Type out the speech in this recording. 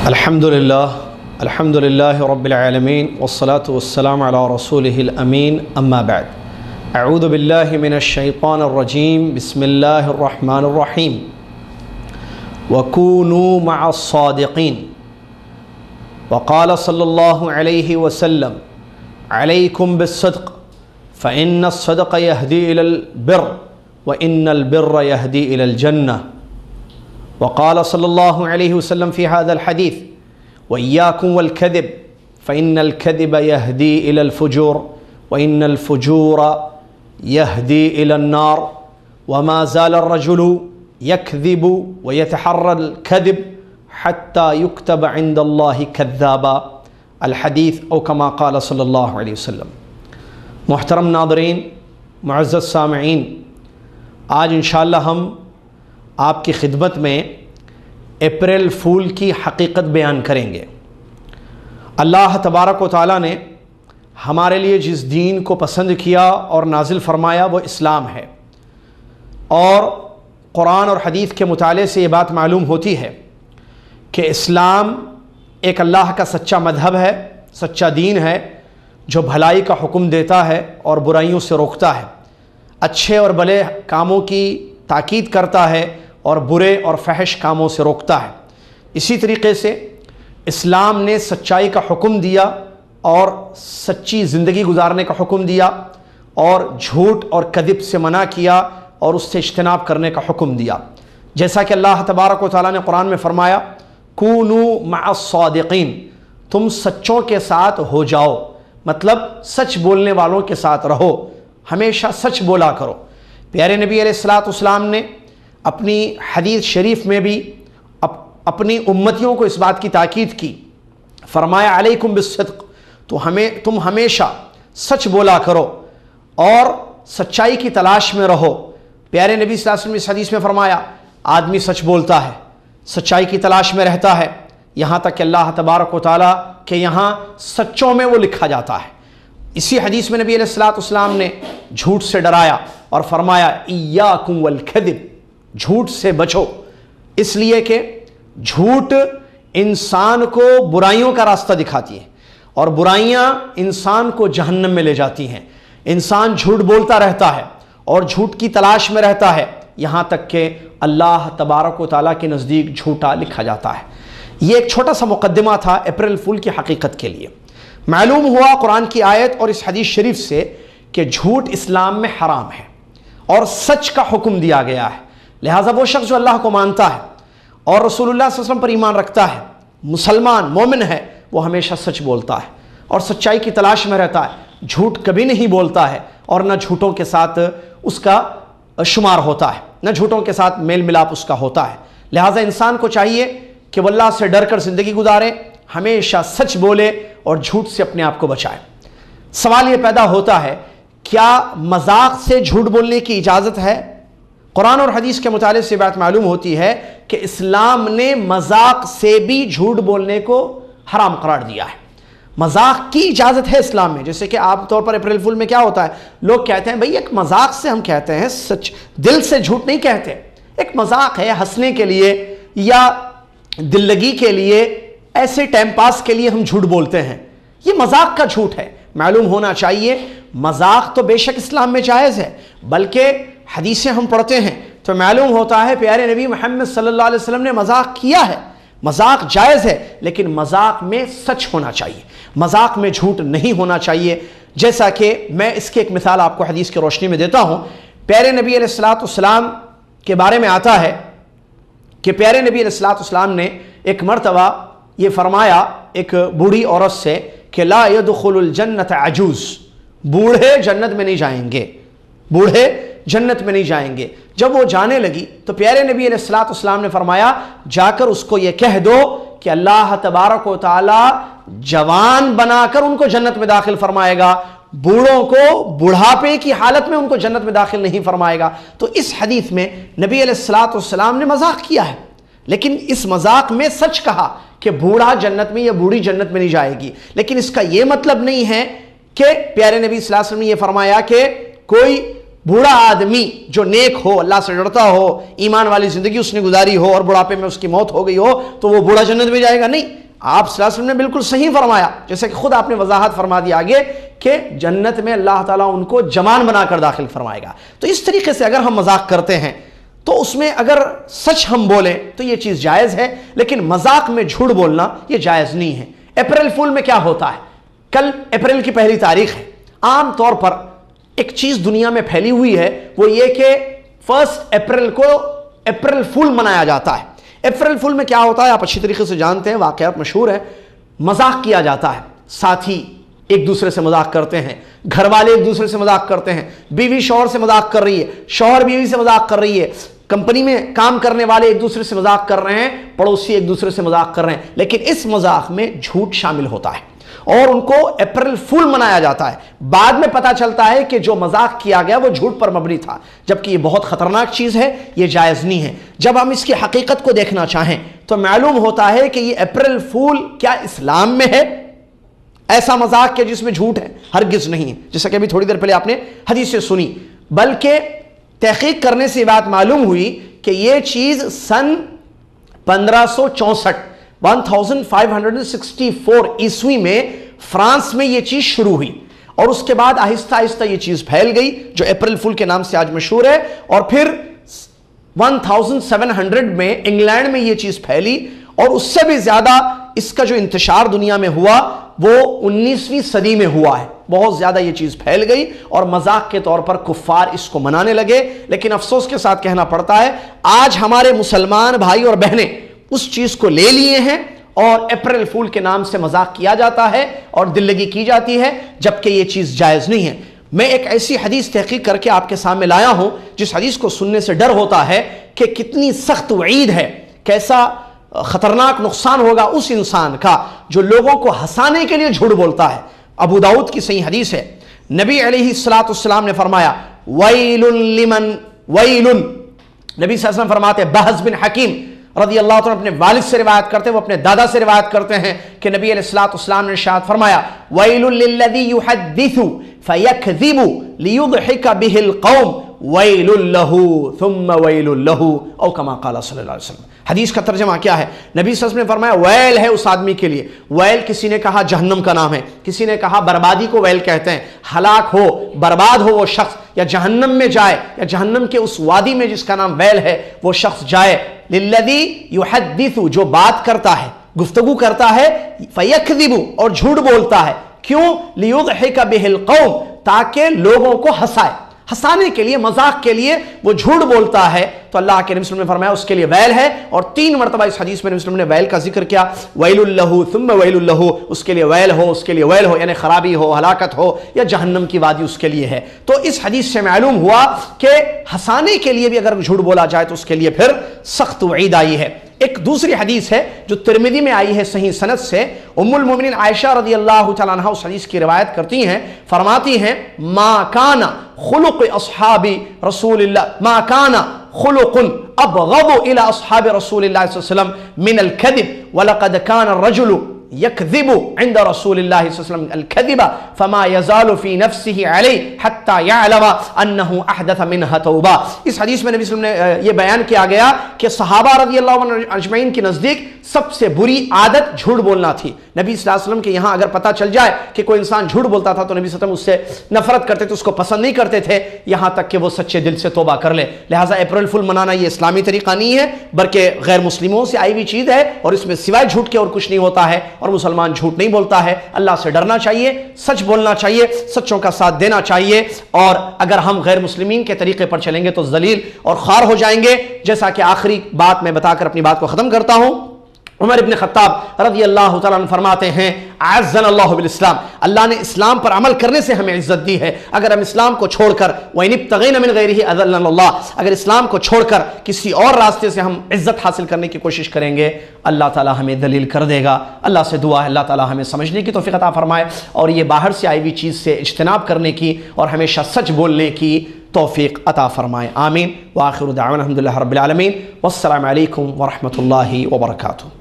الحمدللہ رب العالمین والصلاة والسلام علی رسولہ الامین اما بعد اعوذ باللہ من الشیطان الرجیم بسم اللہ الرحمن الرحیم وَكُونُوا مَعَ الصَّادِقِينَ وقال صلی اللہ علیہ وسلم علیکم بالصدق فإن الصدق يهدي إلى البر وإن البر يهدي إلى الجنة وقال صلی اللہ علیہ وسلم فی هذا الحدیث وإياكم والكذب فإن الكذب يهدي إلى الفجور وإن الفجور يهدي إلى النار وما زال الرجل يكذب ويتحرى الكذب حتى يكتب عند الله كذابا الحديث أو كما قال صلی اللہ علیہ وسلم۔ محترم ناظرین، معزز سامعین، آج انشاءاللہ ہم آپ کی خدمت میں اپریل فول کی حقیقت بیان کریں گے۔ اللہ تبارک و تعالیٰ نے ہمارے لیے جس دین کو پسند کیا اور نازل فرمایا وہ اسلام ہے، اور قرآن اور حدیث کے مطالعے سے یہ بات معلوم ہوتی ہے کہ اسلام ایک اللہ کا سچا مذہب ہے، سچا دین ہے، جو بھلائی کا حکم دیتا ہے اور برائیوں سے روکتا ہے، اچھے اور بھلے کاموں کی تاکید کرتا ہے اور برے اور فحش کاموں سے روکتا ہے۔ اسی طریقے سے اسلام نے سچائی کا حکم دیا اور سچی زندگی گزارنے کا حکم دیا، اور جھوٹ اور کذب سے منع کیا اور اس سے اجتناب کرنے کا حکم دیا۔ جیسا کہ اللہ تبارک و تعالیٰ نے قرآن میں فرمایا کونوا مع الصادقین، تم سچوں کے ساتھ ہو جاؤ، مطلب سچ بولنے والوں کے ساتھ رہو، ہمیشہ سچ بولا کرو۔ پیارے نبی علیہ السلام نے اپنی حدیث شریف میں بھی اپنی امتیوں کو اس بات کی تاکید کی، فرمایا علیکم بالصدق، تم ہمیشہ سچ بولا کرو اور سچائی کی تلاش میں رہو۔ پیارے نبی صلی اللہ علیہ وسلم اس حدیث میں فرمایا آدمی سچ بولتا ہے، سچائی کی تلاش میں رہتا ہے، یہاں تک کہ اللہ تبارک و تعالیٰ کے یہاں سچوں میں وہ لکھا جاتا ہے۔ اسی حدیث میں نبی علیہ السلام نے جھوٹ سے ڈرایا اور فرمایا ایاکم والکذب، جھوٹ سے بچو، اس لیے کہ جھوٹ انسان کو برائیوں کا راستہ دکھاتی ہے اور برائیاں انسان کو جہنم میں لے جاتی ہیں۔ انسان جھوٹ بولتا رہتا ہے اور جھوٹ کی تلاش میں رہتا ہے، یہاں تک کہ اللہ تبارک و تعالیٰ کے نزدیک جھوٹا لکھا جاتا ہے۔ یہ ایک چھوٹا سا مقدمہ تھا اپریل فول کی حقیقت کے لیے۔ معلوم ہوا قرآن کی آیت اور اس حدیث شریف سے کہ جھوٹ اسلام میں حرام ہے اور سچ کا حکم دیا گیا ہے، لہٰذا وہ شخص جو اللہ کو مانتا ہے اور رسول اللہ صلی اللہ علیہ وسلم پر ایمان رکھتا ہے، مسلمان مومن ہے، وہ ہمیشہ سچ بولتا ہے اور سچائی کی تلاش میں رہتا ہے، جھوٹ کبھی نہیں بولتا ہے اور نہ جھوٹوں کے ساتھ اس کا شمار ہوتا ہے، نہ جھوٹوں کے ساتھ میل ملاپ اس کا ہوتا ہے۔ لہٰذا انسان کو چاہیے کہ وہ اللہ سے ڈر کر زندگی گزارے، ہمیشہ سچ بولے اور جھوٹ سے اپنے آپ کو بچائے۔ سوال یہ پیدا ہوتا ہے کیا مذاق سے جھوٹ بولنے کی اجازت ہے؟ قرآن اور حدیث کے مطالعے سے بات معلوم ہوتی ہے کہ اسلام نے مذاق سے بھی جھوٹ بولنے کو حرام قرار دیا ہے۔ مذاق کی اجازت ہے اسلام میں، جیسے کہ عام طور پر اپریل فول میں کیا ہوتا ہے، لوگ کہتے ہیں بھئی ایک مذاق سے ہم کہتے ہیں، سچ دل سے جھوٹ نہیں کہتے، ایک مذاق ہے، ہنسنے کے لیے یا دل لگی کے لیے، ایسے ٹائم پاس کے لیے ہم جھوٹ بولتے ہیں، یہ مذاق کا جھوٹ ہے۔ معلوم ہونا چاہیے مذاق تو بے شک اسلام میں جائز ہے، بلکہ حدیثیں ہم پڑھتے ہیں تو معلوم ہوتا ہے پیارے نبی محمد صلی اللہ علیہ وسلم نے مذاق کیا ہے۔ مذاق جائز ہے لیکن مذاق میں سچ ہونا چاہیے، مذاق میں جھوٹ نہیں ہونا چاہیے۔ جیسا کہ میں اس کی ایک مثال آپ کو حدیث کی روشنی میں دیتا ہوں۔ پیارے نبی علیہ السلام کے بارے میں آتا ہے کہ پیارے نبی علیہ السلام نے ایک مرتبہ یہ فرمایا ایک بوڑھی عورت سے کہ لا يدخل الجنت عجوز، بوڑھے جنت میں نہیں جائیں گے، بوڑھے جنت میں نہیں جائیں گے۔ جب وہ جانے لگی تو پیارے نبی علیہ السلام نے فرمایا جا کر اس کو یہ کہہ دو کہ اللہ تبارک و تعالی جوان بنا کر ان کو جنت میں داخل فرمائے گا، بوڑھوں کو بڑھاپے کی حالت میں ان کو جنت میں داخل نہیں فرمائے گا۔ تو اس حدیث میں نبی علیہ السلام نے مذاق کیا ہے، لیکن اس مذاق میں سچ کہا کہ بوڑھا جنت میں یا بوڑھی جنت میں نہیں جائے گی، لیکن اس کا یہ مطلب نہیں ہے کہ پیارے نبی صلی اللہ علیہ وسلم نے یہ فرمایا کہ کوئی बूढ़ा आदमी जो नेक हो, अल्लाह से डरता हो, ईमान वाली ज़िंदगी उसने गुजारी हो और बुढ़ापे में उसकी मौत हो गई हो, तो वो बूढ़ा जन्नत में जाएगा? नहीं। आप सल्लल्लाहु अलैहि वसल्लम ने बिल्कुल सही फरमाया, जैसे कि खुद आपने वजाहत फरमा दी आगे कि जन्नत में अल्लाह ताला उनको जवान बनाकर दाखिल फरमाएगा। तो इस तरीके से अगर हम मजाक करते हैं तो उसमें अगर सच हम बोलें तो ये चीज़ जायज़ है, लेकिन मजाक में झूठ बोलना ये जायज़ नहीं है। अप्रैल फूल में क्या होता है? कल अप्रैल की पहली तारीख है। आम तौर पर एक चीज़ दुनिया में फैली हुई है, वो ये कि 1 अप्रैल को अप्रैल फूल मनाया जाता है। अप्रैल फूल में क्या होता है आप अच्छी तरीके से जानते हैं, वाक़यात मशहूर है। मजाक किया जाता है, साथी एक दूसरे से मजाक करते हैं, घर वाले एक दूसरे से मजाक करते हैं, बीवी शौहर से मजाक कर रही है, शौहर बीवी से मजाक कर रही है, कंपनी में काम करने वाले एक दूसरे से मजाक कर रहे हैं, पड़ोसी एक दूसरे से मजाक कर रहे हैं, लेकिन इस मजाक में झूठ शामिल होता है और उनको अप्रैल फूल मनाया जाता है। बाद में पता चलता है कि जो मजाक किया गया वो झूठ पर मबनी था, जबकि ये बहुत खतरनाक चीज़ है, ये जायज़ नहीं है। जब हम इसकी हकीकत को देखना चाहें तो मालूम होता है कि ये अप्रैल फूल क्या इस्लाम में है ऐसा मजाक के जिसमें झूठ है? हरगिज़ नहीं है। जैसा कि अभी थोड़ी देर पहले आपने हदीस से सुनी, बल्कि तहकीक करने से बात मालूम हुई कि ये चीज़ सन 1564 1564 ईस्वी में फ्रांस में ये चीज़ शुरू हुई और उसके बाद आहिस्ता आहिस्ता ये चीज़ फैल गई जो अप्रैल फूल के नाम से आज मशहूर है, और फिर 1700 में इंग्लैंड में ये चीज़ फैली और उससे भी ज़्यादा इसका जो इंतशार दुनिया में हुआ वो 19वीं सदी में हुआ है। बहुत ज़्यादा ये चीज़ फैल गई और मजाक के तौर पर कुफ्फार इसको मनाने लगे। लेकिन अफसोस के साथ कहना पड़ता है आज हमारे मुसलमान भाई और बहनें उस चीज़ को ले लिए हैं और अप्रैल फूल के नाम से मजाक किया जाता है और दिल लगी की जाती है, जबकि ये चीज़ जायज़ नहीं है। मैं एक ऐसी हदीस तहकीक करके आपके सामने लाया हूं जिस हदीस को सुनने से डर होता है कि कितनी सख्त वईद है, कैसा खतरनाक नुकसान होगा उस इंसान का जो लोगों को हंसाने के लिए झूठ बोलता है। अबू दाऊद की सही हदीस है, नबी अलैहिस्सलाम ने फरमाया वैलुन लिमन वैलुन, नबी सल्लल्लाहु अलैहि वसल्लम फरमाते बहज़ बिन हकीम रज़ी अल्लाह तआला अपने वालिद से रिवायत करते हैं, वो अपने दादा से रिवायत करते हैं कि नबी अलैहिस्सलाम ने इरशाद फरमाया वैलुल लिल्लज़ी युहद्दिसु फयकज़िबु लियुज़हिका बिहिल कौम वैलुल लहू थुम्मा वैलुल लहू औ कमा क़ाल सल्लल्लाहु अलैहि वसल्लम। हदीस का तर्जमा क्या है? नबी सल्लल्लाहु अलैहि वसल्लम ने फरमाया वैल है उस आदमी के लिए। वैल किसी ने कहा जहन्नम का नाम है, किसी ने कहा बर्बादी को वैल कहते हैं, हलाक हो बर्बाद हो वो शख्स, या जहन्नम में जाए या जहन्नम के उस वादी में जिसका नाम वैल है वो शख्स जाए। लिल्लज़ी युहद्दिसु, जो बात करता है, गुफ्तगू करता है, फयकज़िबु, और झूठ बोलता है। क्यों? लियुज़हिका बिहिल कौम, ताकि लोगों को हंसाए, हंसाने के लिए, मजाक के लिए वो झूठ बोलता है। तो अल्लाह के नबी सल्लल्लाहु अलैहि वसल्लम ने फरमाया उसके लिए वैल है, और 3 मरतबा इस हदीस में नबी सल्लल्लाहु अलैहि वसल्लम ने वैल का जिक्र किया, वैलुल लहू थुम्मा वैलुल लहू, उसके लिए वैल हो, उसके लिए वैल हो, यानी खराबी हो, हलाकत हो, या जहन्नम की वादी उसके लिए है। तो इस हदीस से मालूम हुआ कि हंसाने के लिए भी अगर झूठ बोला जाए तो उसके लिए फिर सख्त वईद आई है। एक दूसरी हदीस है जो तिरमिज़ी में आई है सही सनद से, उम्मुल मोमिनीन आयशा रज़ियल्लाहु तआला अन्हा उस हदीस की रिवायत करती हैं, फरमाती हैं मा काना खुलुक़ अस्हाबी रसूलिल्लाह, मा काना खुलुक़ुन अबग़दु इला अस्हाबि रसूलिल्लाह सल्लल्लाहु अलैहि वसल्लम मिनल कज़िब वलक़द काना अर्रजुलु यकज़िबु इंद रसूलिल्लाह सल्लल्लाहु अलैहि वसल्लम अल-कज़िब फमा यज़ालु फ़ी नफ़्सिही अलैहि हत्ता यअलम अन्नहु अहदथ मिनहा तौबा। इस हदीस में नबी सल्लल्लाहु अलैहि वसल्लम ने यह बयान किया गया कि सहाबा रज़ियल्लाहु अन्हुम अजमईन के नज़दीक सबसे बुरी आदत झूठ बोलना थी। नबी सल्लल्लाहु अलैहि वसल्लम के यहाँ अगर पता चल जाए कि कोई इंसान झूठ बोलता था तो नबी सल्लल्लाहु अलैहि वसल्लम उससे नफरत करते थे, उसको पसंद नहीं करते थे, यहाँ तक कि वो सच्चे दिल से तौबा कर ले। लिहाजा अप्रैल फूल मनाना ये इस्लामी तरीका नहीं है, बल्कि गैर मुस्लिमों से आई हुई चीज़ है और इसमें सिवाय झूठ के और कुछ नहीं होता है, और मुसलमान झूठ नहीं बोलता है। अल्लाह से डरना चाहिए, सच बोलना चाहिए, सच्चों का साथ देना चाहिए, और अगर हम गैर मुस्लिमीन के तरीके पर चलेंगे तो जलील और खार हो जाएंगे। जैसा कि आखिरी बात मैं बताकर अपनी बात को ख़त्म करता हूँ, उमर इब्न खत्ताब रज़ियल्लाहु तआला अन्हु फरमाते हैं अअज़्ज़नल्लाहु बिल इस्लाम, अल्लाह ने इस्लाम पर अमल करने से हमें इज्जत दी है। अगर हम इस्लाम को छोड़कर वइन इब्तग़ीना मिन गैरिही अज़ल्लनल्लाह, अगर इस्लाम को छोड़कर किसी और रास्ते से हम इज्जत हासिल करने की कोशिश करेंगे अल्लाह ताला हमें दलील कर देगा। अल्लाह से दुआ है अल्लाह ताला हमें समझने की तौफ़ीक़ अता फरमाए और ये बाहर से आई हुई चीज़ से इज्तिनाब करने की और हमेशा सच बोलने की तौफ़ीक़ अता फरमाए। आमीन। व आखिरु दाअवाना अल्हम्दुलिल्लाहि रब्बिल आलमीन। वस्सलामु अलैकुम व रहमतुल्लाहि व बरकातुहू।